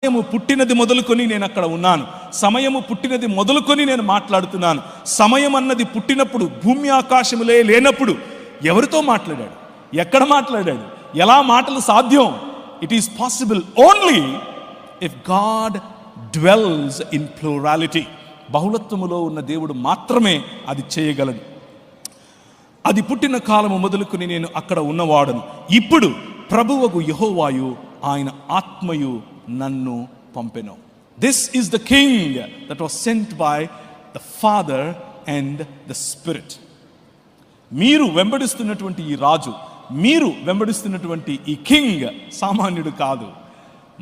సమయము పుట్టినది మొదలుకొని నేను అక్కడ ఉన్నాను. సమయము పుట్టినది మొదలుకొని నేను మాట్లాడుతున్నాను. సమయం అన్నది పుట్టినప్పుడు భూమి ఆకాశములే లేనప్పుడు ఎవరితో మాట్లాడాడు? ఎక్కడ మాట్లాడాడు? ఎలా మాటలు సాధ్యం? It is possible only if God dwells in plurality. బహుళత్వములో ఉన్న దేవుడు మాత్రమే అది చేయగలడు. అది పుట్టిన కాలము మొదలుకొని నేను అక్కడ ఉన్నవాడను. ఇప్పుడు ప్రభువగు యెహోవాయు ఆయన ఆత్మయు నన్ను పంపెను. This is the king that was sent by the father and the spirit. మీరు వెంబడిస్తున్నటువంటి ఈ రాజు, మీరు వెంబడిస్తున్నటువంటి ఈ కింగ్ సామాన్యుడు కాదు.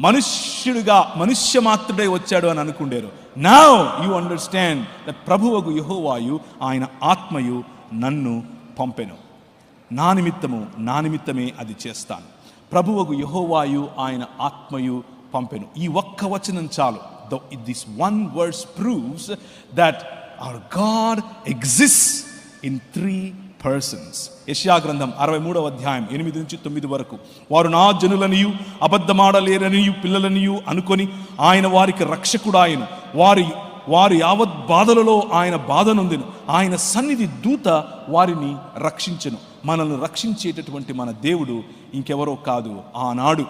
మనుష్యుడిగా మనుష్య మాత్రుడై వచ్చాడు అని అనుకుండేరు. నౌ యు అండర్స్టాండ్ దట్ ప్రభువగు యెహోవాయు ఆయన ఆత్మయు నన్ను పంపెను. నా నిమిత్తమే అది చేస్తాను. ప్రభువగు యెహోవాయు ఆయన ఆత్మయు పంపెను. ఈ ఒక్క వచనం చాలు. This one verse proves that our God exists in 3 persons. యెషయా గ్రంథం 63వ అధ్యాయం 8 నుంచి 9 వరకు. వారు నా జనులనియు అబద్ధమాడలేరనియు పిల్లలనియు అనుకొని ఆయన వారికి రక్షకుడాయను. వారి యావత్ బాధలలో ఆయన బాధ నొందెను. ఆయన సన్నిధి దూత వారిని రక్షించెను. మనల్ని రక్షించేటటువంటి మన దేవుడు ఇంకెవరో కాదు, ఆనాడు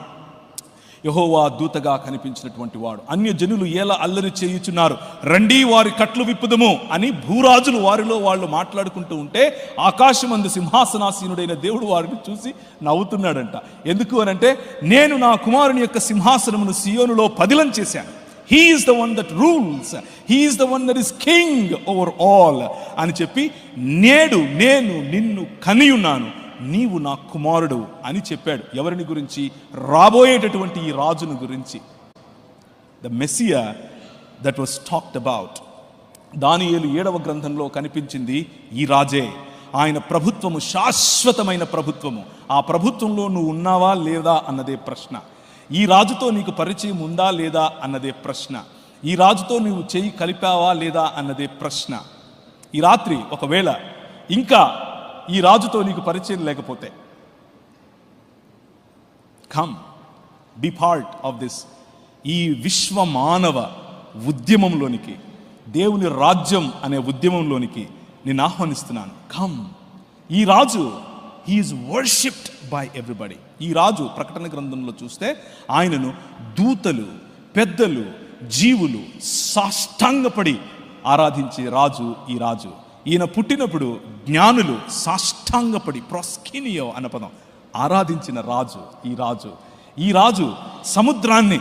యెహోవా దూతగా కనిపించినటువంటి వాడు. అన్య జనులు ఎలా అల్లరి చేయుచున్నారు, రండి వారి కట్లు విప్పుదము అని భూరాజులు వారిలో వాళ్ళు మాట్లాడుకుంటూ ఉంటే ఆకాశమందు సింహాసనాసీనుడైన దేవుడు వారిని చూసి నవ్వుతున్నాడంట. ఎందుకు అనంటే, నేను నా కుమారుని యొక్క సింహాసనమును సియోనులో పదిలం చేశాను. He is the one that rules. He is the one that is king over all అని చెప్పి, నేడు నేను నిన్ను కనియున్నాను, నీవు నా కుమారుడు అని చెప్పాడు. ఎవరిని గురించి? రాబోయేటటువంటి ఈ రాజును గురించి. The Messiah that was talked about. దానియేలు 7వ గ్రంథంలో కనిపించింది ఈ రాజే. ఆయన ప్రభుత్వము శాశ్వతమైన ప్రభుత్వము. ఆ ప్రభుత్వంలో నువ్వు ఉన్నావా లేదా అన్నదే ప్రశ్న. ఈ రాజుతో నీకు పరిచయం ఉందా లేదా అన్నదే ప్రశ్న. ఈ రాజుతో నువ్వు చేయి కలిపావా లేదా అన్నదే ప్రశ్న. ఈ రాత్రి ఒకవేళ ఇంకా ఈ రాజుతో నీకు పరిచయం లేకపోతే, come be part of this, ఈ విశ్వ మానవ ఉద్యమంలోనికి, దేవుని రాజ్యం అనే ఉద్యమంలోనికి నేను ఆహ్వానిస్తున్నాను. కమ్. ఈ రాజు he is worshipped by everybody. ఈ రాజు ప్రకటన గ్రంథంలో చూస్తే ఆయనను దూతలు, పెద్దలు, జీవులు సాష్టాంగపడి ఆరాధించే రాజు ఈ రాజు. ఈయన పుట్టినప్పుడు జ్ఞానులు సాష్టాంగపడి, ప్రాస్కినియో అన్న పదం, ఆరాధించిన రాజు ఈ రాజు. ఈ రాజు సముద్రాన్ని